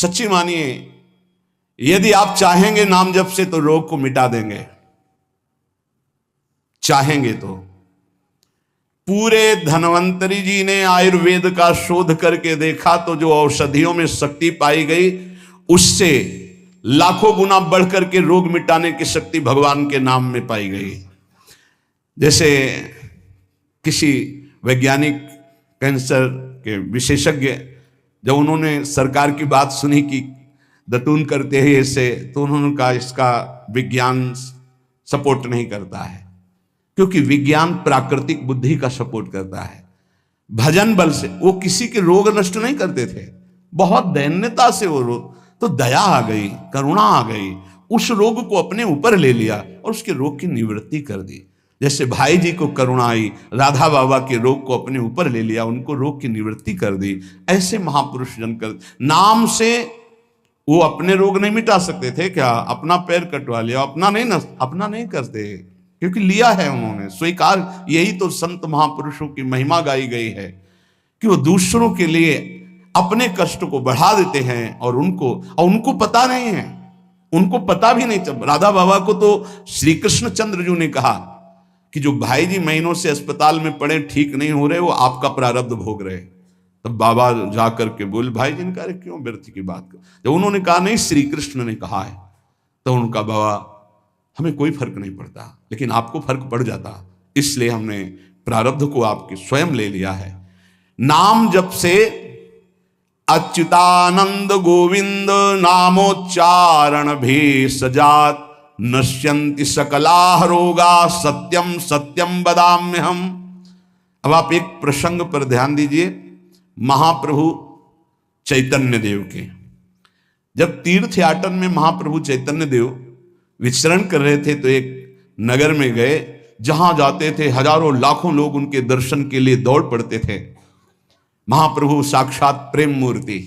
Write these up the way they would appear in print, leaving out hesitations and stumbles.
सच्ची मानिए, यदि आप चाहेंगे नाम जप से तो रोग को मिटा देंगे, चाहेंगे तो। पूरे धन्वंतरी जी ने आयुर्वेद का शोध करके देखा तो जो औषधियों में शक्ति पाई गई उससे लाखों गुना बढ़कर के रोग मिटाने की शक्ति भगवान के नाम में पाई गई। जैसे किसी वैज्ञानिक कैंसर के विशेषज्ञ जब उन्होंने सरकार की बात सुनी कि दतून करते हैं ऐसे, तो उन्होंने कहा इसका विज्ञान सपोर्ट नहीं करता है, क्योंकि विज्ञान प्राकृतिक बुद्धि का सपोर्ट करता है। भजन बल से वो किसी के रोग नष्ट नहीं करते थे, बहुत दैन्यता से वो रोग, तो दया आ गई, करुणा आ गई, उस रोग को अपने ऊपर ले लिया और उसके रोग की निवृत्ति कर दी। जैसे भाई जी को करुणा आई, राधा बाबा के रोग को अपने ऊपर ले लिया, उनको रोग की निवृत्ति कर दी। ऐसे महापुरुष जन कर नाम से वो अपने रोग नहीं मिटा सकते थे क्या? अपना पैर कटवा लिया, अपना नहीं करते, क्योंकि लिया है उन्होंने स्वीकार। यही तो संत महापुरुषों की महिमा गाई गई है कि वो दूसरों के लिए अपने कष्ट को बढ़ा देते हैं और उनको पता नहीं है, उनको पता भी नहीं चल। राधा बाबा को तो श्री कृष्ण चंद्र जी ने कहा कि जो भाई जी महीनों से अस्पताल में पड़े, ठीक नहीं हो रहे, वो आपका प्रारब्ध भोग रहे। तब बाबा जाकर के बोले भाई जी ने कहा क्यों व्यर्थ की बात कर। जब उन्होंने कहा नहीं श्री कृष्ण ने कहा है, तो उनका बाबा हमें कोई फर्क नहीं पड़ता, लेकिन आपको फर्क पड़ जाता, इसलिए हमने प्रारब्ध को आपके स्वयं ले लिया है। नाम जप से अच्युतानंद गोविंद नामोच्चारण भी सजात नश्यन्ति सकला रोगा सत्यम सत्यम वदाम्यहम्। अब आप एक प्रसंग पर ध्यान दीजिए, महाप्रभु चैतन्य देव के जब तीर्थ याटन में महाप्रभु चैतन्य देव विचरण कर रहे थे तो एक नगर में गए, जहां जाते थे हजारों लाखों लोग उनके दर्शन के लिए दौड़ पड़ते थे। महाप्रभु साक्षात प्रेम मूर्ति,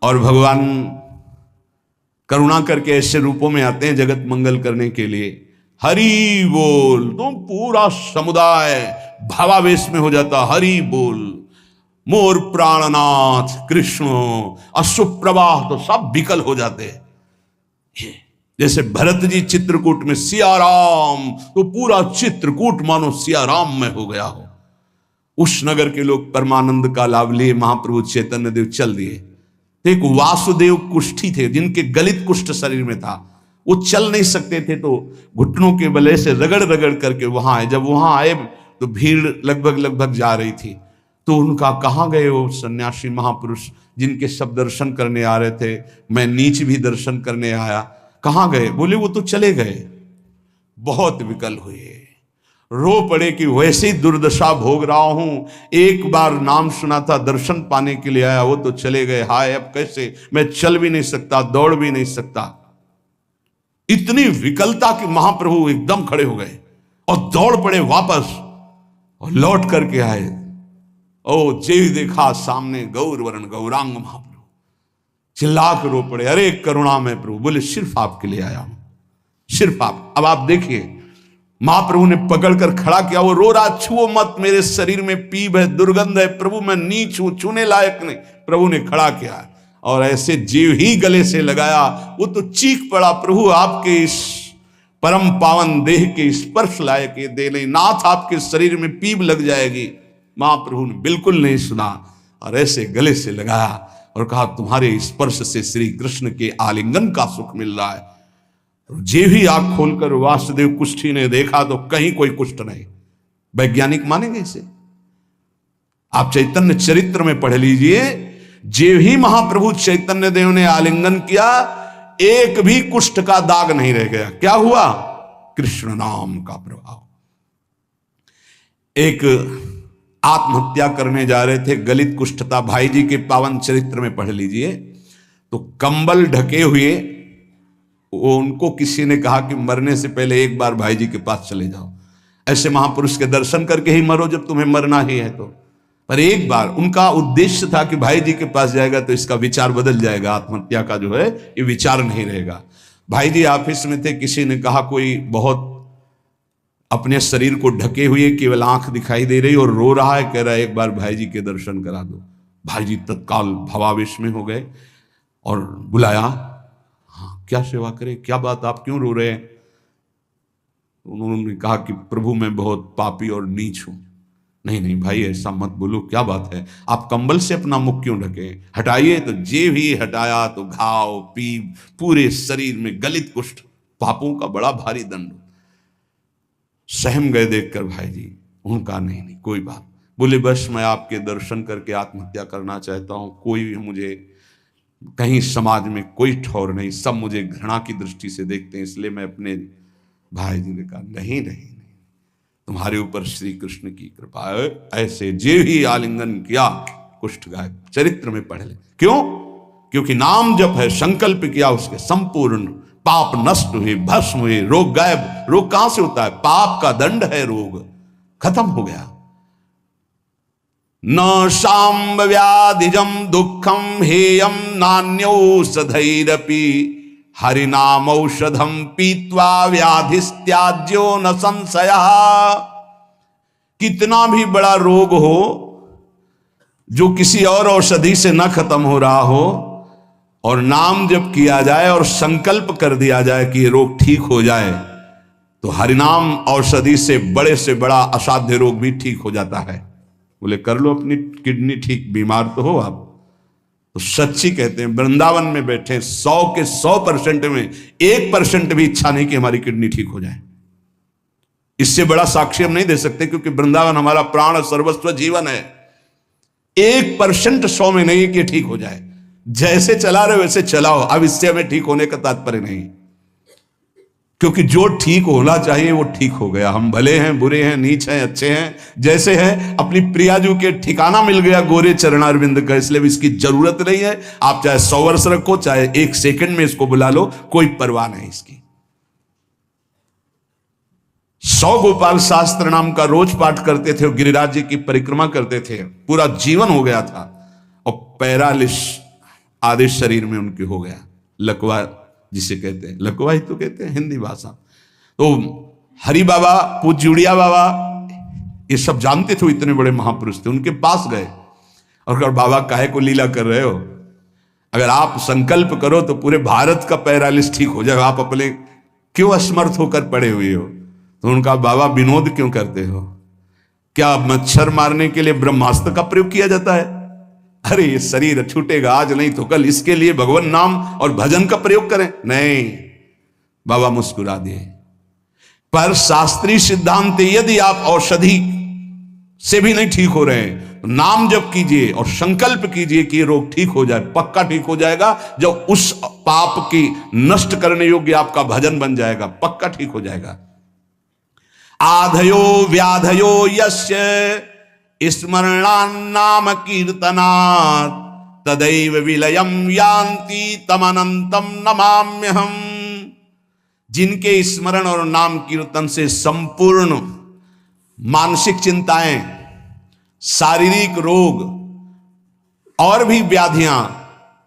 और भगवान करुणा करके ऐसे रूपों में आते हैं जगत मंगल करने के लिए। हरि बोल, तो पूरा समुदाय भावावेश में हो जाता, हरि बोल, मोर प्राणनाथ कृष्ण, अश्रुप्रवाह, तो सब विकल हो जाते। जैसे भरत जी चित्रकूट में सिया राम, तो पूरा चित्रकूट मानो सिया राम में हो गया हो। उस नगर के लोग परमानंद का लाभ लिए, महाप्रभु चैतन्य देव चल दिए। एक वासुदेव कुष्ठी थे जिनके गलित कुष्ठ शरीर में था, वो चल नहीं सकते थे, तो घुटनों के बले से रगड़ रगड़ करके वहां आए। जब वहां आए तो भीड़ लगभग जा रही थी, तो उनका कहाँ गए वो सन्यासी महापुरुष जिनके सब दर्शन करने आ रहे थे, मैं नीच भी दर्शन करने आया, कहाँ गए? बोले वो तो चले गए। बहुत विकल हुए, रो पड़े कि वैसे ही दुर्दशा भोग रहा हूं, एक बार नाम सुना था, दर्शन पाने के लिए आया, वो तो चले गए, हाय अब कैसे, मैं चल भी नहीं सकता, दौड़ भी नहीं सकता। इतनी विकलता कि महाप्रभु एकदम खड़े हो गए और दौड़ पड़े वापस और लौट करके आए। ओ जे देखा सामने गौर वर्ण गौरांग महाप्रभु, चिल्ला कर रो पड़े, अरे करुणा में प्रभु। बोले सिर्फ आपके लिए आया हूं, सिर्फ आप। अब आप देखिए, महाप्रभु ने पकड़कर खड़ा किया, वो रो रहा, छुओ मत, मेरे शरीर में पीप है, दुर्गंध है, प्रभु मैं नीच हूं, छूने लायक नहीं। प्रभु ने खड़ा किया और ऐसे जीव ही गले से लगाया, वो तो चीख पड़ा, प्रभु आपके इस परम पावन देह के स्पर्श लायक ये दे नहीं, नाथ आपके शरीर में पीप लग जाएगी। महाप्रभु ने बिल्कुल नहीं सुना और ऐसे गले से लगाया और कहा तुम्हारे स्पर्श से श्री कृष्ण के आलिंगन का सुख मिल रहा है। जे भी आंख खोलकर वासुदेव कुष्ठी ने देखा तो कहीं कोई कुष्ठ नहीं। वैज्ञानिक मानेंगे इसे? आप चैतन्य चरित्र में पढ़ लीजिए, जे भी महाप्रभु चैतन्य देव ने आलिंगन किया, एक भी कुष्ठ का दाग नहीं रह गया। क्या हुआ? कृष्ण नाम का प्रभाव। एक आत्महत्या करने जा रहे थे, गलित कुष्ठ था, भाई जी के पावन चरित्र में पढ़ लीजिए, तो कंबल ढके हुए वो उनको किसी ने कहा कि मरने से पहले एक बार भाई जी के पास चले जाओ, ऐसे महापुरुष के दर्शन करके ही मरो जब तुम्हें मरना ही है तो। पर एक बार उनका उद्देश्य था कि भाई जी के पास जाएगा तो इसका विचार बदल जाएगा, आत्महत्या का जो है ये विचार नहीं रहेगा। भाई जी ऑफिस में थे, किसी ने कहा कोई बहुत अपने शरीर को ढके हुए केवल आंख दिखाई दे रही और रो रहा है, कह रहा है एक बार भाई जी के दर्शन करा दो। भाई जी तत्काल भावावेश में हो गए और बुलाया, हाँ क्या सेवा करें, क्या बात, आप क्यों रो रहे हैं? उन्होंने कहा कि प्रभु मैं बहुत पापी और नीच हूं। नहीं नहीं भाई ऐसा मत बोलो, क्या बात है, आप कंबल से अपना मुख क्यों ढके? हटाइए। तो जे भी हटाया तो घाव पीप पूरे शरीर में, गलित कुष्ठ, पापों का बड़ा भारी दंड। सहम गए देखकर भाई जी। उनका नहीं नहीं कोई बात। बोले बस मैं आपके दर्शन करके आत्महत्या करना चाहता हूं, कोई भी मुझे कहीं समाज में कोई ठौर नहीं, सब मुझे घृणा की दृष्टि से देखते हैं, इसलिए मैं अपने। भाई जी ने कहा नहीं नहीं, तुम्हारे ऊपर श्री कृष्ण की कृपा है, ऐसे जे ही आलिंगन किया कुष्ठ गायब। चरित्र में पढ़ ले। क्यों? क्योंकि नाम जप है, संकल्प किया, उसके संपूर्ण पाप नष्ट हुए, भस्म हुए, रोग गायब। रोग कहां से होता है? पाप का दंड है रोग, खत्म हो गया। न शाम्ब व्याधिजम दुखम हेयम नान्यौषधैरपि हरिनाम औषधम पीत्वा व्याधिस्त्याज्यो न संशय। कितना भी बड़ा रोग हो जो किसी और औषधि से न खत्म हो रहा हो, और नाम जब किया जाए और संकल्प कर दिया जाए कि ये रोग ठीक हो जाए, तो हरिनाम औषधि से बड़ा असाध्य रोग भी ठीक हो जाता है। बोले कर लो अपनी किडनी ठीक, बीमार तो हो आप। तो सच्ची कहते हैं, वृंदावन में बैठे 100 के 100% में 1% भी इच्छा नहीं कि हमारी किडनी ठीक हो जाए। इससे बड़ा साक्षी हम नहीं दे सकते, क्योंकि वृंदावन हमारा प्राण सर्वस्व जीवन है। 1% 100 में नहीं कि ठीक हो जाए। जैसे चला रहे वैसे चलाओ, अब इससे हमें ठीक होने का तात्पर्य नहीं, क्योंकि जो ठीक होना चाहिए वो ठीक हो गया। हम भले हैं, बुरे हैं, नीच हैं, अच्छे हैं, जैसे हैं, अपनी प्रियाजू के ठिकाना मिल गया गोरे चरणारविंद का, इसलिए इसकी जरूरत नहीं है। आप चाहे 100 वर्ष रखो, चाहे 1 सेकंड में इसको बुला लो, कोई परवाह नहीं इसकी। 100 गोपाल शास्त्र नाम का रोज पाठ करते थे, गिरिराज जी की परिक्रमा करते थे, पूरा जीवन हो गया था, और पैरालिस आधे शरीर में उनके हो गया, लकवा जिसे कहते हैं, लकवा ही तो कहते हैं हिंदी भाषा। तो हरि बाबा, पूज्य उड़िया बाबा, ये सब जानते थे, इतने बड़े महापुरुष थे। उनके पास गए और कहा बाबा काहे को लीला कर रहे हो, अगर आप संकल्प करो तो पूरे भारत का पैरालिस ठीक हो जाएगा, आप अपने क्यों असमर्थ होकर पड़े हुए हो? तो उनका बाबा विनोद क्यों करते हो? क्या मच्छर मारने के लिए ब्रह्मास्त्र का प्रयोग किया जाता है? अरे ये शरीर छूटेगा आज नहीं तो कल, इसके लिए भगवान नाम और भजन का प्रयोग करें? नहीं। बाबा मुस्कुरा दिए। पर शास्त्रीय सिद्धांत, यदि आप औषधि से भी नहीं ठीक हो रहे हैं तो नाम जप कीजिए और संकल्प कीजिए कि ये रोग ठीक हो जाए, पक्का ठीक हो जाएगा। जब उस पाप की नष्ट करने योग्य आपका भजन बन जाएगा, पक्का ठीक हो जाएगा। आधयो व्याधयो यस्य स्मरणान्नाम कीर्तनात् तदैव विलयम यान्ति तमनंतम नमाम्यहम्। जिनके स्मरण और नाम कीर्तन से संपूर्ण मानसिक चिंताएं, शारीरिक रोग और भी व्याधियां,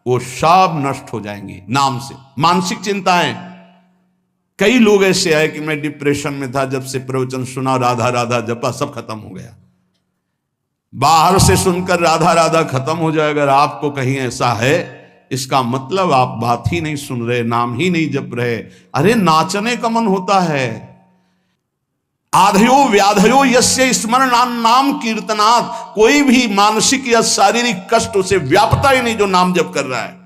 वो सब नष्ट हो जाएंगी नाम से। मानसिक चिंताएं, कई लोग ऐसे आए कि मैं डिप्रेशन में था, जब से प्रवचन सुना, राधा राधा जपा, सब खत्म हो गया। बाहर से सुनकर राधा राधा खत्म हो जाए, अगर आपको कहीं ऐसा है, इसका मतलब आप बात ही नहीं सुन रहे, नाम ही नहीं जप रहे। अरे नाचने का मन होता है। आधयो व्याधयो यस्य स्मरणान नाम कीर्तनात्, कोई भी मानसिक या शारीरिक कष्ट उसे व्यापता ही नहीं जो नाम जप कर रहा है।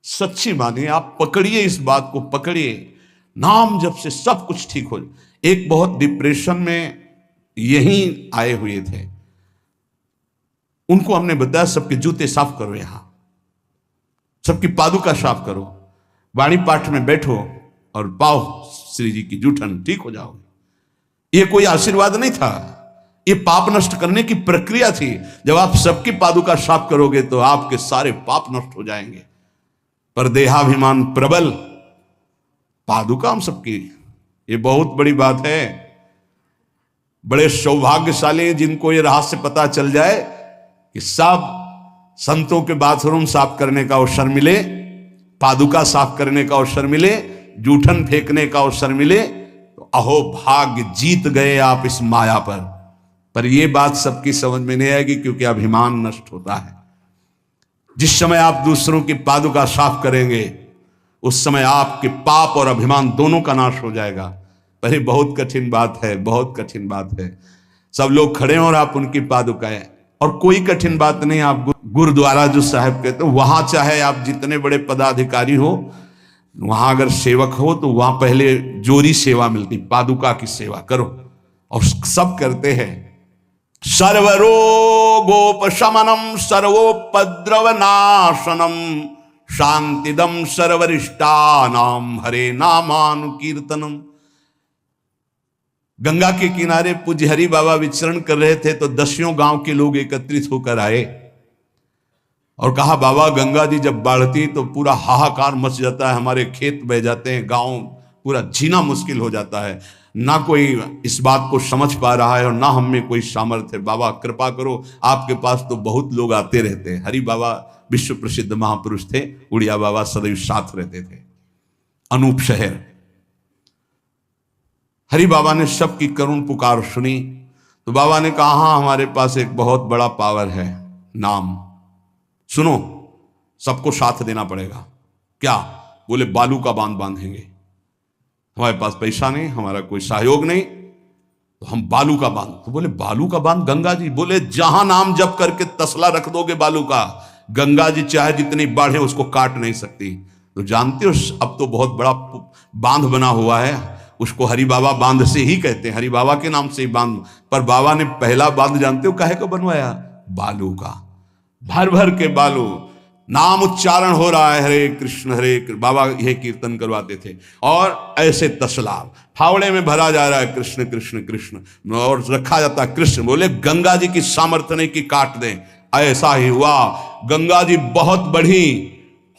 सच्ची मानिए, आप पकड़िए, इस बात को पकड़िए, नाम जप से सब कुछ ठीक हो। एक बहुत डिप्रेशन में यहीं आए हुए थे, उनको हमने बताया सबके जूते साफ करो, यहां सबकी पादुका साफ करो, वाणी पाठ में बैठो और पाओ श्री जी की जूठन, ठीक हो जाओगे। ये कोई आशीर्वाद नहीं था, ये पाप नष्ट करने की प्रक्रिया थी। जब आप सबकी पादुका साफ करोगे तो आपके सारे पाप नष्ट हो जाएंगे। पर देहाभिमान प्रबल, पादुका हम सबकी, ये बहुत बड़ी बात है। बड़े सौभाग्यशाली हैं जिनको ये रहस्य पता चल जाए कि सब संतों के बाथरूम साफ करने का अवसर मिले, पादुका साफ करने का अवसर मिले, जूठन फेंकने का अवसर मिले, तो अहो भाग्य, जीत गए आप इस माया पर ये बात सबकी समझ में नहीं आएगी, क्योंकि अभिमान नष्ट होता है। जिस समय आप दूसरों की पादुका साफ करेंगे उस समय आपके पाप और अभिमान दोनों का नाश हो जाएगा। पर ये बहुत कठिन बात है, बहुत कठिन बात है। सब लोग खड़े हैं और आप उनकी पादुकाएं, और कोई कठिन बात नहीं। आप गुरुद्वारा जो साहब कहते हो वहां चाहे आप जितने बड़े पदाधिकारी हो, वहां अगर सेवक हो तो वहां पहले जोरी सेवा मिलती, पादुका की सेवा करो, और सब करते हैं। सर्वरोगोपशमनम सर्वोपद्रवनाशनम शांतिदम सर्वरिष्टानाम हरे नामानुकीर्तनम। गंगा के किनारे पूज्य हरि बाबा विचरण कर रहे थे तो 10 गांव के लोग एकत्रित होकर आए और कहा, बाबा गंगा जी जब बढ़ती तो पूरा हाहाकार मच जाता है, हमारे खेत बह जाते हैं, गांव पूरा जीना मुश्किल हो जाता है, ना कोई इस बात को समझ पा रहा है और ना हम में कोई सामर्थ्य है। बाबा कृपा करो, आपके पास तो बहुत लोग आते रहते हैं। हरि बाबा विश्व प्रसिद्ध महापुरुष थे, उड़िया बाबा सदैव साथ रहते थे। अनूप शहर। हरि बाबा ने सबकी करुण पुकार सुनी तो बाबा ने कहा, हाँ हमारे पास एक बहुत बड़ा पावर है, नाम। सुनो, सबको साथ देना पड़ेगा। क्या? बोले बालू का बांध बांधेंगे। हमारे पास पैसा नहीं, हमारा कोई सहयोग नहीं, तो हम बालू का बांध। तो बोले बालू का बांध गंगा जी? बोले जहां नाम जप करके तसला रख दोगे बालू का, गंगा जी चाहे जितनी बाढ़े उसको काट नहीं सकती। तो जानते हो अब तो बहुत बड़ा बांध बना हुआ है, उसको हरि बाबा बांध से ही कहते हैं, हरि बाबा के नाम से ही बांध। पर बाबा ने पहला बांध जानते हो काहे को बनवाया? बालू का। भर भर के बालू, नाम उच्चारण हो रहा है, हरे कृष्ण हरे कृष्ण, बाबा यह कीर्तन करवाते थे। और ऐसे तसला फावड़े में भरा जा रहा है कृष्ण कृष्ण कृष्ण, और रखा जाता है कृष्ण। बोले गंगा जी की सामर्थ्य नहीं कि काट दें। ऐसा ही हुआ, गंगा जी बहुत बढ़ी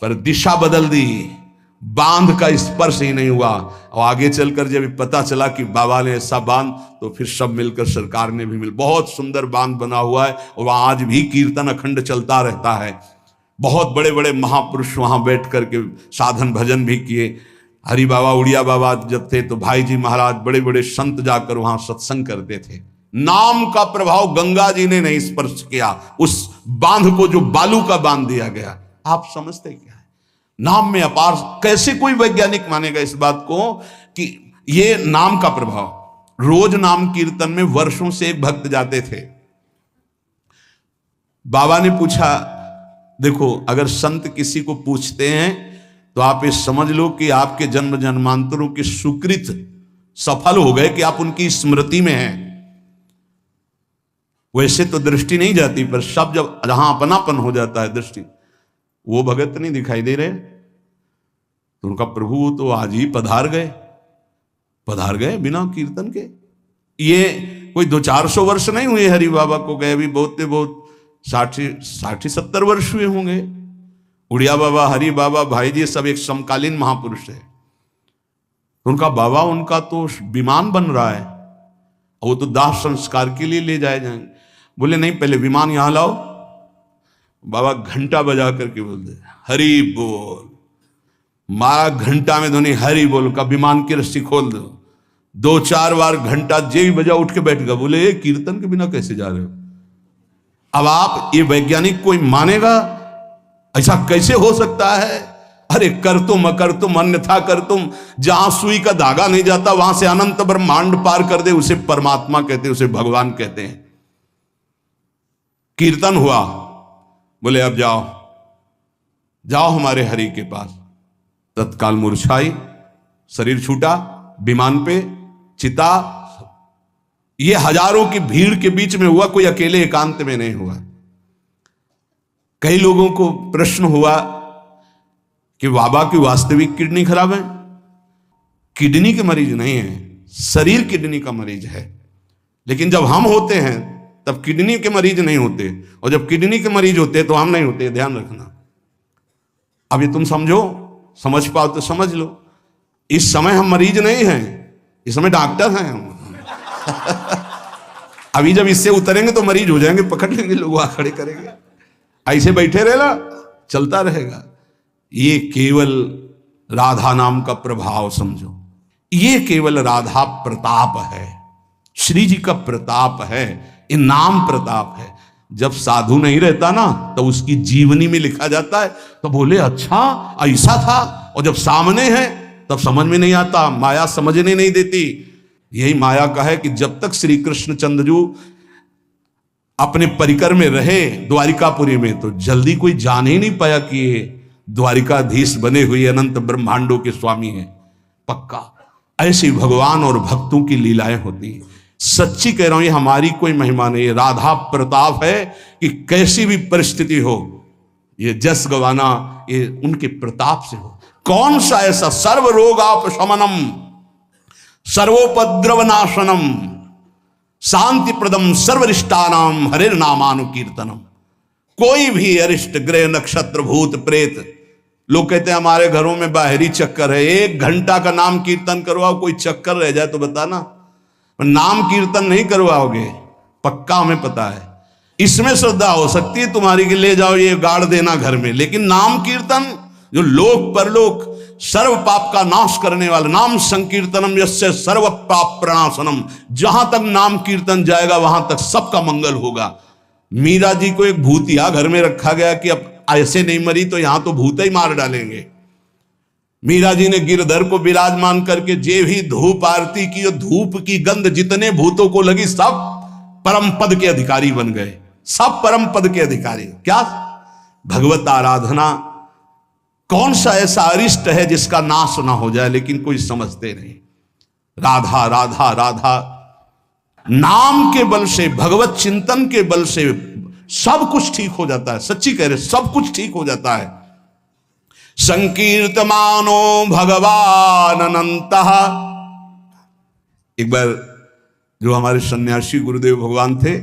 पर दिशा बदल दी, बांध का स्पर्श ही नहीं हुआ। और आगे चलकर जब पता चला कि बाबा ने ऐसा बांध, तो फिर सब मिलकर सरकार ने भी बहुत सुंदर बांध बना हुआ है, और वहां आज भी कीर्तन अखंड चलता रहता है। बहुत बड़े बड़े महापुरुष वहां बैठ करके साधन भजन भी किए। हरि बाबा उड़िया बाबा जब थे तो भाई जी महाराज, बड़े बड़े संत जाकर वहां सत्संग करते थे। नाम का प्रभाव गंगा जी ने नहीं स्पर्श किया, उस बांध को जो बालू का बांध दिया गया। आप समझते क्या है? नाम में अपार। कैसे कोई वैज्ञानिक मानेगा इस बात को कि ये नाम का प्रभाव। रोज नाम कीर्तन में वर्षों से एक भक्त जाते थे। बाबा ने पूछा, देखो अगर संत किसी को पूछते हैं तो आप ये समझ लो कि आपके जन्म जन्मांतरों के सुकृत सफल हो गए कि आप उनकी स्मृति में हैं। वैसे तो दृष्टि नहीं जाती, पर सब जब जहां अपनापन हो जाता है दृष्टि, वो भगत नहीं दिखाई दे रहे तो उनका प्रभु तो आज ही पधार गए बिना कीर्तन के। ये कोई 200-400 वर्ष नहीं हुए हरि बाबा को गए, भी बहुत 60-70 वर्ष हुए होंगे। उड़िया बाबा, हरि बाबा, भाई जी सब एक समकालीन महापुरुष है। उनका बाबा, उनका तो विमान बन रहा है, वो तो दाह संस्कार के लिए ले जाए जाएंगे। बोले नहीं, पहले विमान यहां लाओ। बाबा घंटा बजा करके बोलते हरि बोल, मारा घंटा में ध्वनि हरि बोल का, विमान की रस्सी खोल दो। 2-4 बार घंटा जे भी बजा उठ के बैठ गया। बोले ये कीर्तन के बिना कैसे जा रहे हो? अब आप ये वैज्ञानिक कोई मानेगा? ऐसा कैसे हो सकता है? अरे कर तुम अन्यथा कर तुम। जहां सुई का धागा नहीं जाता वहां से अनंत ब्रह्मांड पार कर दे, उसे परमात्मा कहते हैं, उसे भगवान कहते हैं। कीर्तन हुआ, बोले अब जाओ हमारे हरि के पास। तत्काल मूर्छाई, शरीर छूटा, विमान पे चिता। ये हजारों की भीड़ के बीच में हुआ, कोई अकेले एकांत में नहीं हुआ। कई लोगों को प्रश्न हुआ कि बाबा की वास्तविक किडनी खराब है। किडनी के मरीज नहीं है, शरीर किडनी का मरीज है। लेकिन जब हम होते हैं तब किडनी के मरीज नहीं होते, और जब किडनी के मरीज होते तो हम नहीं होते। ध्यान रखना। अभी तुम समझ पाओ तो समझ लो। इस समय हम मरीज नहीं हैं, इस समय डॉक्टर हैं हम। अभी जब इससे उतरेंगे तो मरीज हो जाएंगे, पकड़ लेंगे लोग, वहां खड़े करेंगे। ऐसे बैठे रहना, चलता रहेगा। ये केवल राधा नाम का प्रभाव समझो। ये केवल राधा प्रताप है, श्री जी का प्रताप है, ये नाम प्रताप है। जब साधु नहीं रहता ना तो उसकी जीवनी में लिखा जाता है, तो बोले अच्छा ऐसा था, और जब सामने है तब समझ में नहीं आता, माया समझने नहीं देती। यही माया का है कि जब तक श्री कृष्णचंद्र जी अपने परिकर में रहे द्वारिकापुरी में, तो जल्दी कोई जान ही नहीं पाया कि ये द्वारिकाधीश बने हुए अनंत ब्रह्मांडों के स्वामी हैं। पक्का ऐसी भगवान और भक्तों की लीलाएं होती हैं। सच्ची कह रहा हूं, ये हमारी कोई महिमा नहीं है, राधा प्रताप है कि कैसी भी परिस्थिति हो, ये जस गवाना ये उनके प्रताप से हो। कौन सा ऐसा सर्व रोगापशमनम सर्वोपद्रव नाशनम शांति प्रदम सर्वरिष्टानाम हरिर नामानुकीर्तनम। कोई भी अरिष्ट ग्रह नक्षत्र भूत प्रेत, लोग कहते हैं हमारे घरों में बाहरी चक्कर है, 1 घंटा का नाम कीर्तन करवाओ, कोई चक्कर रह जाए तो बताना। नाम कीर्तन नहीं करवाओगे, पक्का हमें पता है। इसमें श्रद्धा हो सकती है तुम्हारी कि ले जाओ ये गाड़ देना घर में, लेकिन नाम कीर्तन जो लोक परलोक सर्व पाप का नाश करने वाला, नाम संकीर्तनम यस्य सर्व पाप प्रणाशनम, जहां तक नाम कीर्तन जाएगा वहां तक सबका मंगल होगा। मीरा जी को एक भूतिया घर में रखा गया कि अब ऐसे नहीं मरी तो यहां तो भूत ही मार डालेंगे। मीरा जी ने गिरधर को विराजमान करके जे भी धूप आरती की, धूप की गंध जितने भूतों को लगी सब परम पद के अधिकारी बन गए, सब परम पद के अधिकारी। क्या भगवत आराधना, कौन सा ऐसा अरिष्ट है जिसका नाश ना हो जाए, लेकिन कोई समझते नहीं। राधा राधा राधा नाम के बल से, भगवत चिंतन के बल से सब कुछ ठीक हो जाता है। सच्ची कह रहे, सब कुछ ठीक हो जाता है। संकीर्तमानो भगवान अनंतः। एक बार जो हमारे सन्यासी गुरुदेव भगवान थे,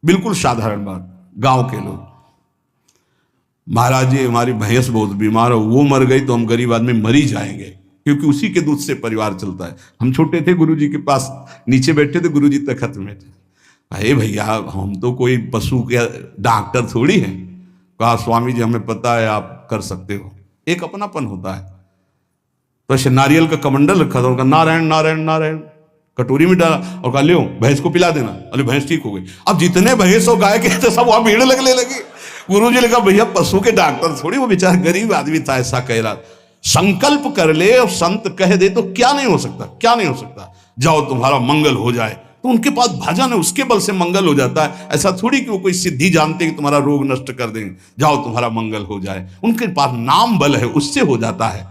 बिल्कुल साधारण बात, गांव के लोग, महाराज जी हमारी भैंस बहुत बीमार हो, वो मर गई तो हम गरीब आदमी मर ही जाएंगे, क्योंकि उसी के दूध से परिवार चलता है। हम छोटे थे, गुरुजी के पास नीचे बैठे थे, गुरुजी तखत में थे। अरे भैया हम तो कोई पशु के डॉक्टर थोड़ी हैं। कहा स्वामी जी हमें पता है आप कर सकते हो। एक अपनापन होता है। तो ऐसे नारियल का कमंडल रखा था, उनका नारायण नारायण नारायण कटोरी में डाला और कहा लियो भैंस को पिला देना। अरे भैंस ठीक हो गई। अब जितने भैंस और गाय के थे सब वहां भीड़ लगने लगी। गुरु जी ने कहा भैया पशु के डॉक्टर थोड़ी, वो बेचारा गरीब आदमी था, ऐसा कह रहा। संकल्प कर ले और संत कह दे तो क्या नहीं हो सकता, क्या नहीं हो सकता। जाओ तुम्हारा मंगल हो जाए, तो उनके पास भजन है, उसके बल से मंगल हो जाता है। ऐसा थोड़ी कि वो कोई सिद्धि जानते कि तुम्हारा रोग नष्ट कर देंगे, जाओ तुम्हारा मंगल हो जाए। उनके पास नाम बल है, उससे हो जाता है।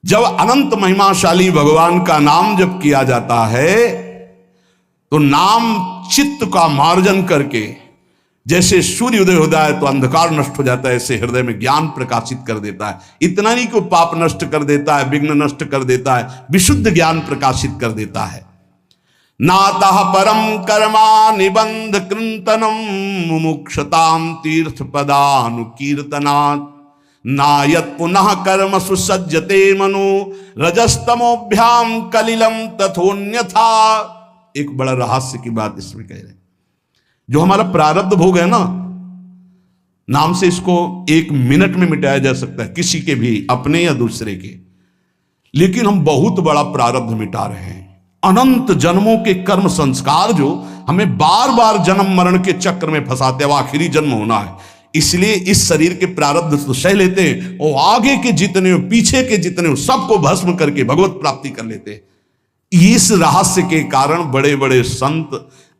जब अनंत महिमाशाली भगवान का नाम जब किया जाता है तो नाम चित्त का मार्जन करके, जैसे सूर्य उदय होता है तो अंधकार नष्ट हो जाता है, ऐसे हृदय में ज्ञान प्रकाशित कर देता है। इतना नहीं कि वो पाप नष्ट कर देता है, विघ्न नष्ट कर देता है, विशुद्ध ज्ञान प्रकाशित कर देता है। नातः परम कर्मा निबंध कृंतनम मुमुक्षताम तीर्थ पदानुकीर्तनात् नायत पुनः कर्म सुसज्जते मनु रजस्तमोभ्याम कलिलम तथोन्यथा। एक बड़ा रहस्य की बात इसमें कह रहे हैं। जो हमारा प्रारब्ध भोग है ना, नाम से इसको 1 मिनट में मिटाया जा सकता है, किसी के भी, अपने या दूसरे के। लेकिन हम बहुत बड़ा प्रारब्ध मिटा रहे हैं। अनंत जन्मों के कर्म संस्कार जो हमें बार बार जन्म मरण के चक्र में फंसाते हैं, वो आखिरी जन्म होना है, इसलिए इस शरीर के प्रारब्ध तो सह लेते हैं और आगे के जितने हो, पीछे के जितने हो, सबको भस्म करके भगवत प्राप्ति कर लेते हैं। इस रहस्य के कारण बड़े बड़े संत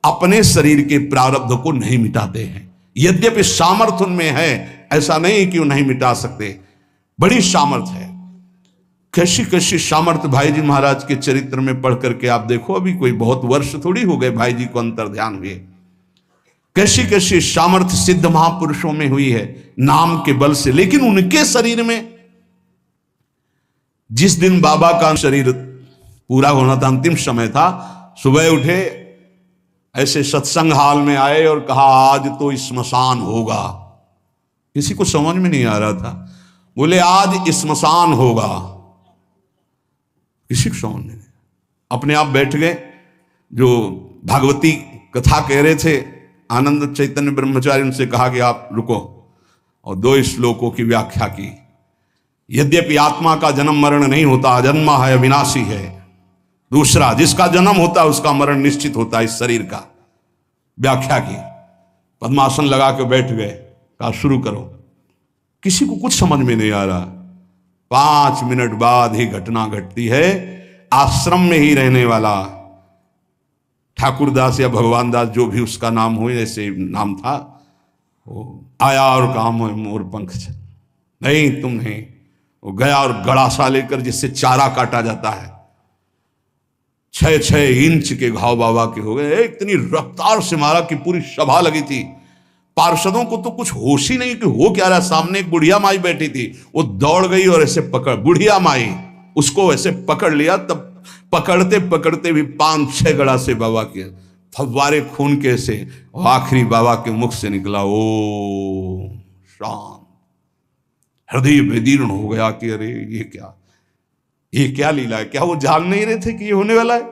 अपने शरीर के प्रारब्ध को नहीं मिटाते हैं। यद्यपि सामर्थ्य उनमें है, ऐसा नहीं कि वो नहीं मिटा सकते, बड़ी सामर्थ्य है। कैसी कैसी सामर्थ्य भाई जी महाराज के चरित्र में पढ़ करके आप देखो, अभी कोई बहुत वर्ष थोड़ी हो गए भाई जी को अंतर ध्यान हुए। कैसी कैसी सामर्थ्य सिद्ध महापुरुषों में हुई है नाम के बल से। लेकिन उनके शरीर में, जिस दिन बाबा का शरीर पूरा होना था, अंतिम समय था, सुबह उठे, ऐसे सत्संग हाल में आए और कहा आज तो स्मशान होगा। किसी को समझ में नहीं आ रहा था, बोले आज स्मशान होगा, किसी को समझ नहीं। अपने आप बैठ गए। जो भागवती कथा कह रहे थे आनंद चैतन्य ब्रह्मचारी, उनसे कहा कि आप रुको, और 2 श्लोकों की व्याख्या की। यद्यपि आत्मा का जन्म मरण नहीं होता, अजन्मा है, अविनाशी है। दूसरा, जिसका जन्म होता है उसका मरण निश्चित होता है इस शरीर का। व्याख्या की, पद्मासन लगा के बैठ गए, कहा शुरू करो। किसी को कुछ समझ में नहीं आ रहा। 5 मिनट बाद ही घटना घटती है। आश्रम में ही रहने वाला ठाकुरदास या भगवान दास, जो भी उसका नाम हो, जैसे नाम था, वो आया और कहा मोर पंख नहीं तुम नहीं। वो गया और गड़ासा लेकर, जिससे चारा काटा जाता है, 6-6 इंच के घाव बाबा के हो गए। इतनी रफ्तार से मारा कि पूरी सभा लगी थी। पार्षदों को तो कुछ होश ही नहीं कि हो क्या रहा। सामने एक बुढ़िया माई बैठी थी, वो दौड़ गई और ऐसे पकड़, बुढ़िया माई उसको ऐसे पकड़ लिया। तब पकड़ते पकड़ते भी 5-6 गड़ा से बाबा के फव्वारे खून के से, और आखिरी बाबा के मुख से निकला ओ शांत। हृदय विदीर्ण हो गया कि अरे ये क्या लीला है। क्या वो जान नहीं रहे थे कि ये होने वाला है?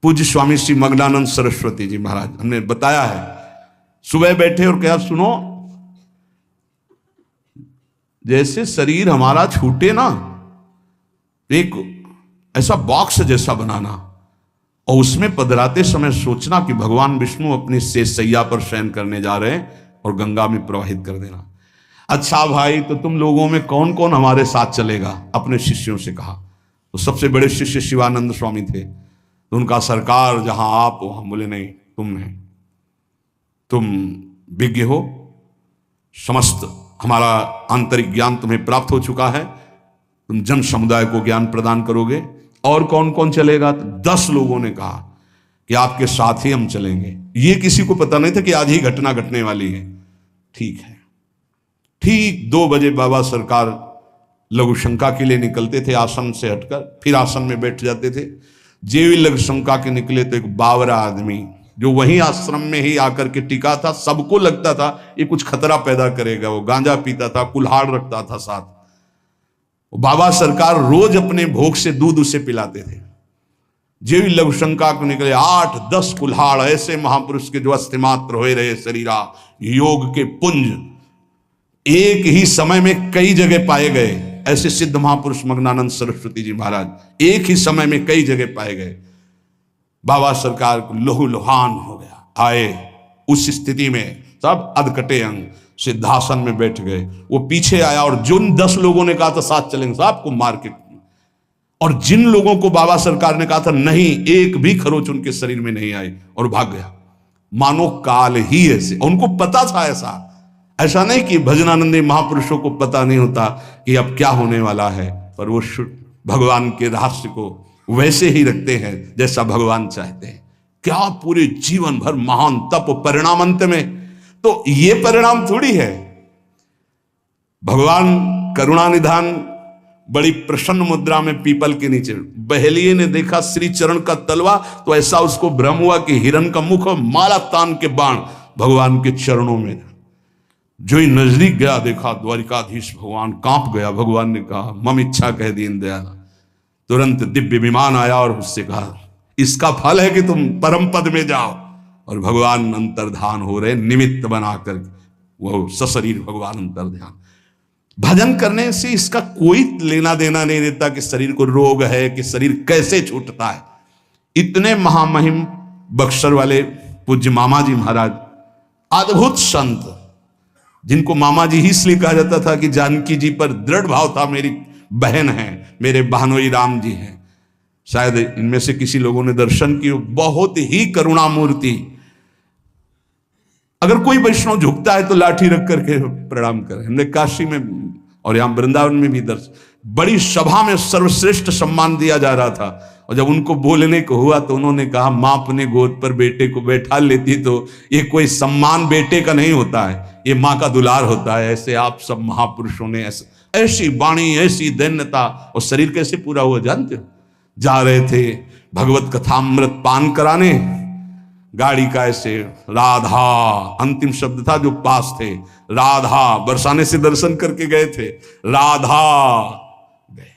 पूज्य स्वामी श्री मग्नानंद सरस्वती जी महाराज, हमने बताया है, सुबह बैठे और कहा सुनो, जैसे शरीर हमारा छूटे ना, एक ऐसा बॉक्स जैसा बनाना, और उसमें पधराते समय सोचना कि भगवान विष्णु अपनी शेष सैया पर शयन करने जा रहे हैं, और गंगा में प्रवाहित कर देना। अच्छा भाई, तो तुम लोगों में कौन कौन हमारे साथ चलेगा? अपने शिष्यों से कहा। तो सबसे बड़े शिष्य शिवानंद स्वामी थे। तो उनका सरकार जहां आप वहां, बोले नहीं तुम नहीं, तुम विज्ञ हो, समस्त हमारा आंतरिक ज्ञान तुम्हें प्राप्त हो चुका है, तुम जन समुदाय को ज्ञान प्रदान करोगे। और कौन कौन चलेगा? तो 10 लोगों ने कहा कि आपके साथ ही हम चलेंगे। ये किसी को पता नहीं था कि आज ही घटना घटने वाली है। ठीक है। ठीक 2 बजे बाबा सरकार लघु शंका के लिए निकलते थे, आसन से हटकर, फिर आसन में बैठ जाते थे। जेवी लघु शंका के निकले तो एक बावरा आदमी, जो वहीं आश्रम में ही आकर के टिका था, सबको लगता था ये कुछ खतरा पैदा करेगा। वो गांजा पीता था, कुल्हाड़ रखता था साथ। बाबा सरकार रोज अपने भोग से दूध उसे पिलाते थे। जेवी लघु शंका को निकले 8-10 कुल्हाड़, ऐसे महापुरुष के जो अस्थिमात्र हो रहे शरीरा, योग के पुंज एक ही समय में कई जगह पाए गए। ऐसे सिद्ध महापुरुष मग्नानंद सरस्वती जी महाराज एक ही समय में कई जगह पाए गए। बाबा सरकार को लोहू लोहान हो गया। आए उस स्थिति में सब अधकटे अंग सिद्धासन में बैठ गए। वो पीछे आया और जिन 10 लोगों ने कहा था साथ चलेंगे, साहब को मार के, और जिन लोगों को बाबा सरकार ने कहा था नहीं, एक भी खरोच उनके शरीर में नहीं आई और भाग गया। मानो काल ही ऐसे, उनको पता था। ऐसा नहीं कि भजनानंदी महापुरुषों को पता नहीं होता कि अब क्या होने वाला है, पर वो भगवान के रहस्य को वैसे ही रखते हैं जैसा भगवान चाहते हैं। क्या पूरे जीवन भर महान तप, परिणाम अंत में तो ये परिणाम थोड़ी है। भगवान करुणा निधान बड़ी प्रसन्न मुद्रा में पीपल के नीचे, बहेलिए ने देखा श्री चरण का तलवा, तो ऐसा उसको भ्रम हुआ कि हिरण का मुख और माला तान के बाण भगवान के चरणों में। जो ही नजदीक गया, देखा द्वारिकाधीश भगवान, कांप गया। भगवान ने कहा मम इच्छा कह दीन दयाला। तुरंत दिव्य विमान आया और उससे कहा इसका फल है कि तुम परम पद में जाओ। और भगवान अंतर्धान हो रहे, निमित्त बनाकर वो सशरीर भगवान अंतर्धान। भजन करने से इसका कोई लेना देना नहीं रहता कि शरीर को रोग है, कि शरीर कैसे छूटता है। इतने महामहिम बक्सर वाले पूज्य मामा जी महाराज, अद्भुत संत, जिनको मामा जी ही इसलिए कहा जाता था कि जानकी जी पर दृढ़ भाव था, मेरी बहन है, मेरे बहनोई राम जी हैं। शायद इनमें से किसी लोगों ने दर्शन किए। बहुत ही करुणामूर्ति। अगर कोई वैष्णव झुकता है तो लाठी रख करके प्रणाम करें। हमने काशी में और यहां वृंदावन में भी दर्शन, बड़ी सभा में सर्वश्रेष्ठ सम्मान दिया जा रहा था, और जब उनको बोलने को हुआ तो उन्होंने कहा मां अपने गोद पर बेटे को बैठा लेती तो ये कोई सम्मान बेटे का नहीं होता है, ये मां का दुलार होता है। ऐसे आप सब महापुरुषों ने ऐसी वाणी, ऐसी दैन्यता, और शरीर कैसे पूरा हुआ जानते हो? जा रहे थे भगवत कथामृत पान कराने, गाड़ी का ऐसे राधा अंतिम शब्द था, जो पास थे राधा, बरसाने से दर्शन करके गए थे, राधा गए।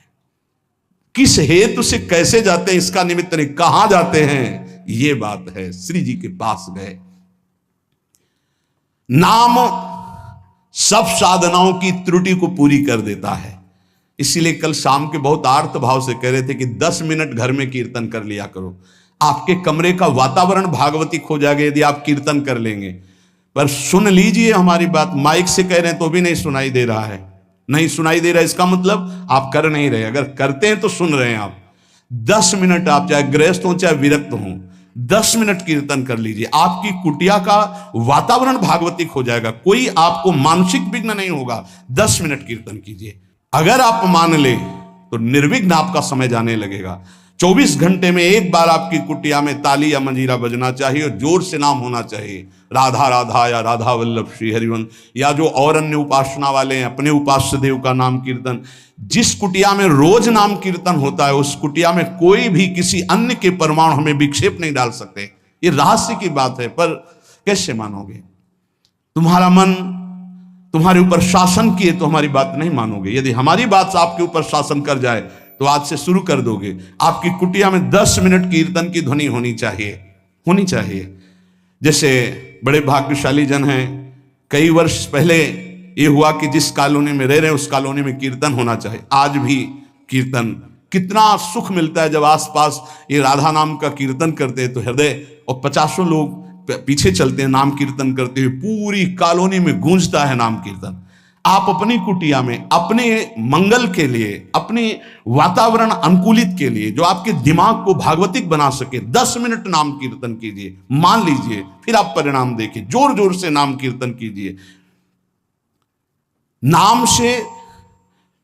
किस हेतु से कैसे जाते हैं इसका निमित्त नहीं, कहां जाते हैं ये बात है। श्री जी के पास गए। नाम सब साधनाओं की त्रुटि को पूरी कर देता है। इसीलिए कल शाम के बहुत आर्त भाव से कह रहे थे कि 10 मिनट घर में कीर्तन कर लिया करो। आपके कमरे का वातावरण भागवतिक हो जाएगा यदि आप कीर्तन कर लेंगे। पर सुन लीजिए हमारी बात, माइक से कह रहे हैं तो भी नहीं सुनाई दे रहा है, नहीं सुनाई दे रहा है, इसका मतलब आप कर नहीं रहे। अगर करते हैं तो सुन रहे हैं आप। 10 मिनट आप चाहे गृहस्थ हो चाहे विरक्त हो, 10 मिनट कीर्तन कर लीजिए, आपकी कुटिया का वातावरण भागवतिक हो जाएगा, कोई आपको मानसिक विघ्न नहीं होगा। 10 मिनट कीर्तन कीजिए, अगर आप मान ले तो निर्विघ्न आपका समय जाने लगेगा। 24 घंटे में एक बार आपकी कुटिया में ताली या मंजीरा बजना चाहिए और जोर से नाम होना चाहिए, राधा राधा या राधा वल्लभ श्री हरिवंश, या जो और अन्य उपासना वाले हैं अपने उपास्य देव का नाम कीर्तन। जिस कुटिया में रोज नाम कीर्तन होता है उस कुटिया में कोई भी किसी अन्य के परमाणु हमें विक्षेप नहीं डाल सकते। ये रहस्य की बात है, पर कैसे मानोगे? तुम्हारा मन तुम्हारे ऊपर शासन किए तो हमारी बात नहीं मानोगे। यदि हमारी बात आपके ऊपर शासन कर जाए तो आज से शुरू कर दोगे। आपकी कुटिया में 10 मिनट कीर्तन की ध्वनि होनी चाहिए। जैसे बड़े भाग्यशाली जन हैं, कई वर्ष पहले ये हुआ कि जिस कॉलोनी में रह रहे हैं उस कॉलोनी में कीर्तन होना चाहिए। आज भी कीर्तन, कितना सुख मिलता है जब आसपास ये राधा नाम का कीर्तन करते हैं तो हृदय और 50 लोग पीछे चलते हैं नाम कीर्तन करते हुए, पूरी कॉलोनी में गूंजता है नाम कीर्तन। आप अपनी कुटिया में अपने मंगल के लिए, अपने वातावरण अनुकूलित के लिए, जो आपके दिमाग को भागवतिक बना सके, 10 मिनट नाम कीर्तन कीजिए, मान लीजिए, फिर आप परिणाम देखिए। जोर जोर से नाम कीर्तन कीजिए। नाम से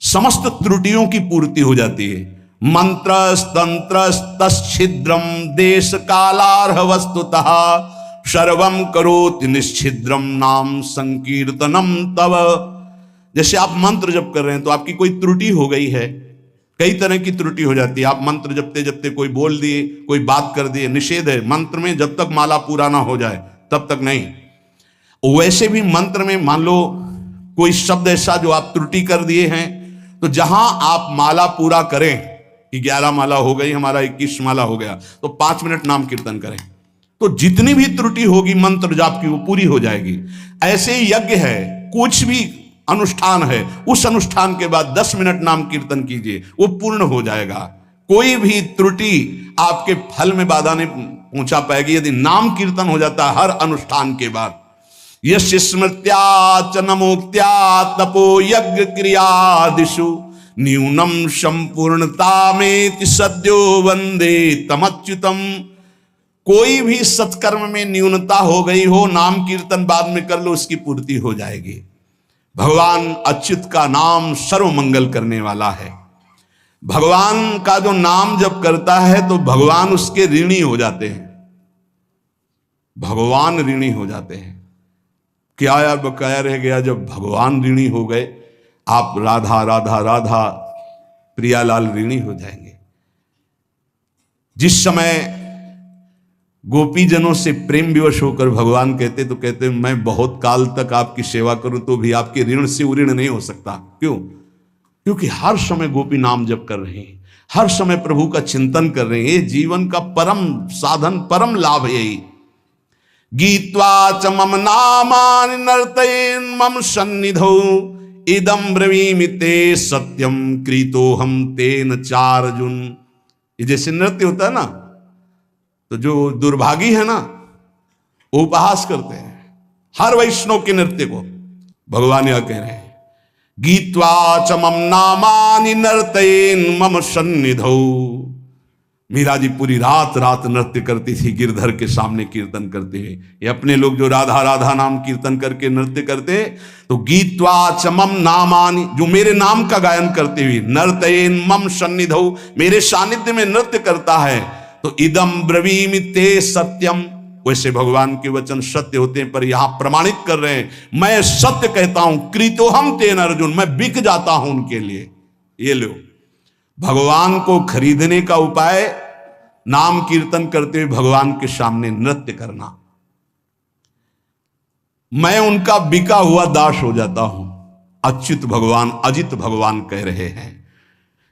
समस्त त्रुटियों की पूर्ति हो जाती है। मंत्र तंत्र तच्छिद्रम देश कालार्ह वस्तुतः सर्वम करोति निश्छिद्रम नाम संकीर्तनम तव। जैसे आप मंत्र जप कर रहे हैं तो आपकी कोई त्रुटि हो गई है, कई तरह की त्रुटि हो जाती है। आप मंत्र जपते जपते कोई बोल दिए, कोई बात कर दिए, निषेध है मंत्र में, जब तक माला पूरा ना हो जाए तब तक नहीं। वैसे भी मंत्र में मान लो कोई शब्द ऐसा जो आप त्रुटि कर दिए हैं, तो जहां आप माला पूरा करें, 11 माला हो गई, हमारा 21 माला हो गया, तो 5 मिनट नाम कीर्तन करें, तो जितनी भी त्रुटि होगी मंत्र जाप की वो पूरी हो जाएगी। ऐसे यज्ञ है, कुछ भी अनुष्ठान है, उस अनुष्ठान के बाद 10 मिनट नाम कीर्तन कीजिए, वो पूर्ण हो जाएगा। कोई भी त्रुटि आपके फल में बाधा नहीं पहुंचा पाएगी यदि नाम कीर्तन हो जाता है हर अनुष्ठान के बाद। यस्य स्मृत्या च नमोक्त्या तपो यज्ञ क्रियादिषु न्यूनम संपूर्णतामेति सद्यो वंदे तमच्युतम। कोई भी सत्कर्म में न्यूनता हो गई हो, नाम कीर्तन बाद में कर लो, उसकी पूर्ति हो जाएगी। भगवान अच्युत का नाम सर्व मंगल करने वाला है। भगवान का जो नाम जब करता है तो भगवान उसके ऋणी हो जाते हैं, भगवान ऋणी हो जाते हैं। क्या यार बकाया रह गया जब भगवान ऋणी हो गए, आप राधा राधा राधा प्रियालाल ऋणी हो जाएंगे। जिस समय गोपीजनों से प्रेम विवश होकर भगवान कहते तो कहते मैं बहुत काल तक आपकी सेवा करूं तो भी आपके ऋण से उऋण नहीं हो सकता। क्यों? क्योंकि हर समय गोपी नाम जप कर रहे हैं, हर समय प्रभु का चिंतन कर रहे हैं। ये जीवन का परम साधन, परम लाभ है यही। गीत्वा च मम नामानि नर्तयेन् मम सन्निधौ इदं ब्रवीमि ते सत्यम कृतोहम तेन चार्जुन। ये जैसे नृत्य होता है ना, तो जो दुर्भागी है ना वो उपहास करते हैं हर वैष्णव के नृत्य को। भगवान यह कह रहे हैं गीत्वा च मम नामानि नर्तयेन् मम सन्निधौ। मीरा जी पूरी रात रात नृत्य करती थी गिरधर के सामने कीर्तन करते हुए। ये अपने लोग जो राधा राधा नाम कीर्तन करके नृत्य करते, तो गीत्वा च मम नामानि, जो मेरे नाम का गायन करते हुए, नर्तयेन् मम सन्निधौ, मेरे सानिध्य में नृत्य करता है, तो इदम ब्रवीमि ते सत्यम। वैसे भगवान के वचन सत्य होते हैं, पर यहां प्रमाणित कर रहे हैं मैं सत्य कहता हूं, कृतोहम तेन अर्जुन, मैं बिक जाता हूं उनके लिए। ये लो, भगवान को खरीदने का उपाय नाम कीर्तन करते हुए भगवान के सामने नृत्य करना। मैं उनका बिका हुआ दास हो जाता हूं। अच्युत भगवान, अजित भगवान कह रहे हैं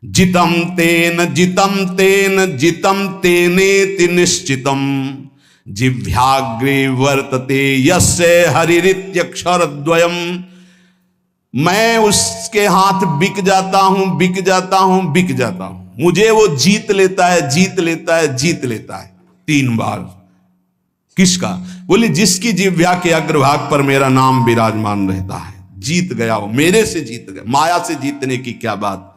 जितम तेन जितम तेनेति निश्चितम जिह्वाग्रे वर्तते यस्य हरिरित्यक्षरद्वयम्। मैं उसके हाथ बिक जाता हूं। मुझे वो जीत लेता है। 3 बार। किसका? बोले जिसकी जिह्वा के अग्रभाग पर मेरा नाम विराजमान रहता है। जीत गया हो, मेरे से जीत गया। माया से जीतने की क्या बात।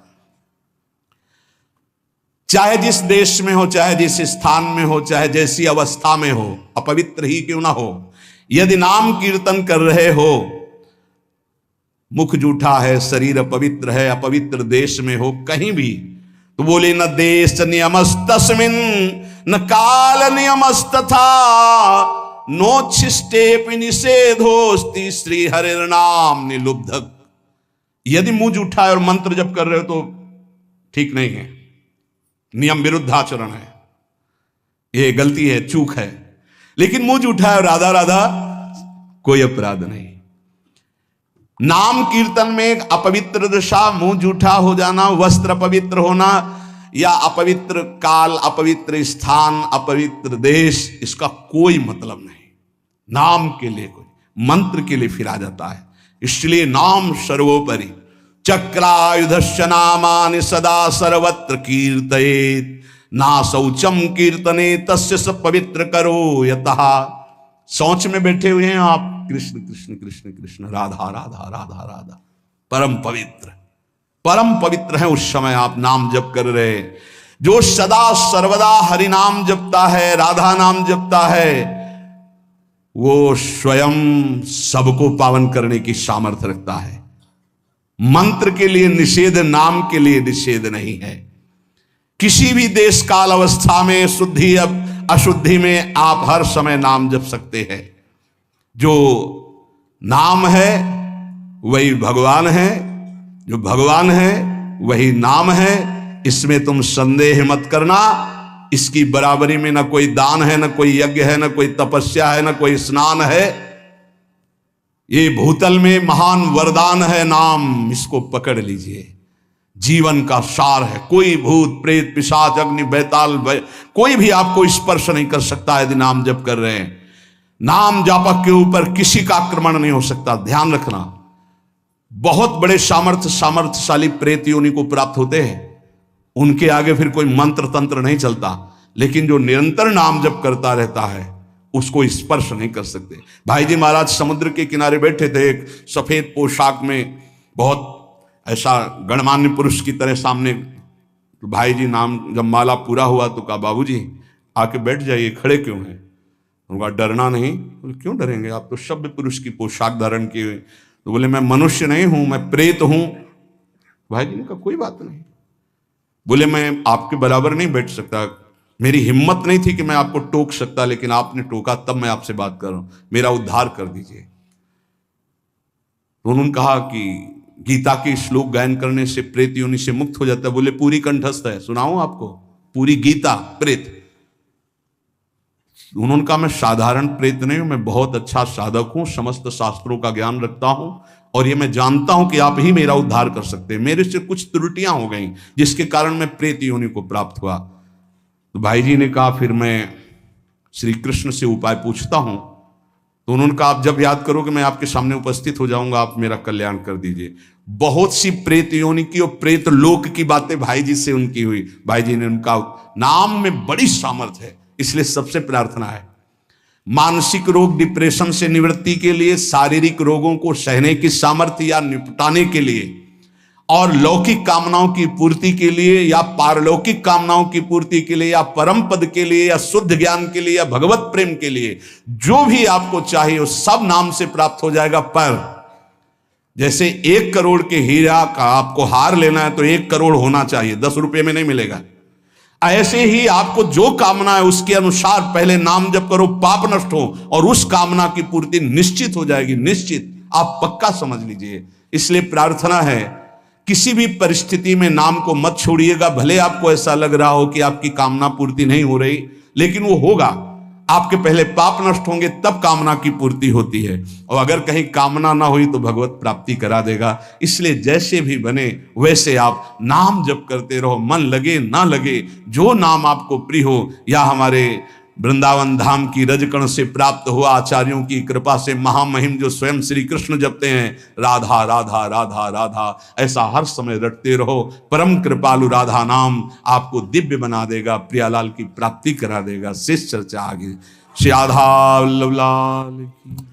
चाहे जिस देश में हो, चाहे जिस स्थान में हो, चाहे जैसी अवस्था में हो, अपवित्र ही क्यों ना हो, यदि नाम कीर्तन कर रहे हो, मुख जूठा है, शरीर अपवित्र है, अपवित्र देश में हो, कहीं भी, तो बोले न देश नियमस्तस्मिन् न काल नियमस्तथा नोच्छिष्टेपि निषेधोस्ति श्री हरिर्नाम निलुब्धक। यदि मुंह जूठा है और मंत्र जप कर रहे हो तो ठीक नहीं है, नियम विरुद्ध आचरण है, ये गलती है, चूक है। लेकिन मुंह जूठा है, राधा राधा, कोई अपराध नहीं। नाम कीर्तन में अपवित्र दशा, मुंह जूठा हो जाना, वस्त्र अपवित्र होना, या अपवित्र काल, अपवित्र स्थान, अपवित्र देश, इसका कोई मतलब नहीं। नाम के लिए, कोई मंत्र के लिए फिर आ जाता है। इसलिए नाम सर्वोपरि। चक्रायुधस्य नामानि सदा सर्वत्र कीर्तयेत्, ना शौचम कीर्तने तस्य स पवित्र करो यतः। शौच में बैठे हुए हैं आप, कृष्ण कृष्ण कृष्ण कृष्ण, राधा राधा राधा राधा, परम पवित्र, परम पवित्र है। उस समय आप नाम जप कर रहे। जो सदा सर्वदा हरि नाम जपता है, राधा नाम जपता है, वो स्वयं सबको पावन करने की सामर्थ्य रखता है। मंत्र के लिए निषेध, नाम के लिए निषेध नहीं है। किसी भी देश काल अवस्था में, शुद्धि अशुद्धि में आप हर समय नाम जप सकते हैं। जो नाम है वही भगवान है, जो भगवान है वही नाम है। इसमें तुम संदेह मत करना। इसकी बराबरी में न कोई दान है, न कोई यज्ञ है, न कोई तपस्या है, न कोई स्नान है। ये भूतल में महान वरदान है नाम, इसको पकड़ लीजिए। जीवन का सार है। कोई भूत प्रेत पिशाच अग्नि बैताल कोई भी आपको स्पर्श नहीं कर सकता यदि नाम जप कर रहे हैं। नाम जापक के ऊपर किसी का आक्रमण नहीं हो सकता। ध्यान रखना। बहुत बड़े सामर्थ्यशाली प्रेत योनि को प्राप्त होते हैं, उनके आगे फिर कोई मंत्र तंत्र नहीं चलता। लेकिन जो निरंतर नाम जप करता रहता है उसको स्पर्श नहीं कर सकते। भाई जी महाराज समुद्र के किनारे बैठे थे, एक सफेद पोशाक में, बहुत ऐसा गणमान्य पुरुष की तरह सामने। तो भाई जी नाम जब माला पूरा हुआ तो कहा, बाबूजी आके बैठ जाइए, खड़े क्यों हैं? उनका डरना नहीं। बोले क्यों डरेंगे, आप तो सभ्य पुरुष की पोशाक धारण किए हुए। तो बोले मैं मनुष्य नहीं हूं, मैं प्रेत हूं। भाई जी ने कहा कोई बात नहीं। बोले मैं आपके बराबर नहीं बैठ सकता, मेरी हिम्मत नहीं थी कि मैं आपको टोक सकता, लेकिन आपने टोका तब मैं आपसे बात कर रहा हूं, मेरा उद्धार कर दीजिए। तो उन्होंने कहा कि गीता के श्लोक गायन करने से प्रेत योनि से मुक्त हो जाता है। बोले पूरी कंठस्थ है, सुनाऊं आपको पूरी गीता प्रेत। उन्होंने कहा मैं साधारण प्रेत नहीं हूं, मैं बहुत अच्छा साधक हूं, समस्त शास्त्रों का ज्ञान रखता हूं, और ये मैं जानता हूं कि आप ही मेरा उद्धार कर सकते हैं। मेरे से कुछ त्रुटियां हो गई जिसके कारण मैं प्रेत योनि को प्राप्त हुआ। तो भाई जी ने कहा फिर मैं श्री कृष्ण से उपाय पूछता हूं। तो उन्होंने कहा आप जब याद करोगे मैं आपके सामने उपस्थित हो जाऊंगा, आप मेरा कल्याण कर दीजिए। बहुत सी प्रेत योनि की और प्रेत लोक की बातें भाई जी से उनकी हुई। भाई जी ने उनका नाम में बड़ी सामर्थ्य है, इसलिए सबसे प्रार्थना है मानसिक रोग डिप्रेशन से निवृत्ति के लिए, शारीरिक रोगों को सहने की सामर्थ्य या निपटाने के लिए, और लौकिक कामनाओं की पूर्ति के लिए या पारलौकिक कामनाओं की पूर्ति के लिए या परम पद के लिए या शुद्ध ज्ञान के लिए या भगवत प्रेम के लिए, जो भी आपको चाहिए वो सब नाम से प्राप्त हो जाएगा। पर जैसे 1 करोड़ के हीरा का आपको हार लेना है तो 1 करोड़ होना चाहिए, 10 रुपये में नहीं मिलेगा। ऐसे ही आपको जो कामना है उसके अनुसार पहले नाम जप करो, पाप नष्ट हो, और उस कामना की पूर्ति निश्चित हो जाएगी, निश्चित, आप पक्का समझ लीजिए। इसलिए प्रार्थना है किसी भी परिस्थिति में नाम को मत छोड़िएगा। भले आपको ऐसा लग रहा हो कि आपकी कामना पूर्ति नहीं हो रही, लेकिन वो होगा। आपके पहले पाप नष्ट होंगे तब कामना की पूर्ति होती है, और अगर कहीं कामना ना हुई तो भगवत प्राप्ति करा देगा। इसलिए जैसे भी बने वैसे आप नाम जप करते रहो, मन लगे ना लगे, जो नाम आपको प्रिय हो। या हमारे वृंदावन धाम की रजकण से प्राप्त हुआ, आचार्यों की कृपा से महामहिम जो स्वयं श्री कृष्ण जपते हैं, राधा राधा राधा राधा, ऐसा हर समय रटते रहो। परम कृपालु राधा नाम आपको दिव्य बना देगा, प्रियालाल की प्राप्ति करा देगा। शेष चर्चा आगे। श्री राधा वल्लभ लाल की।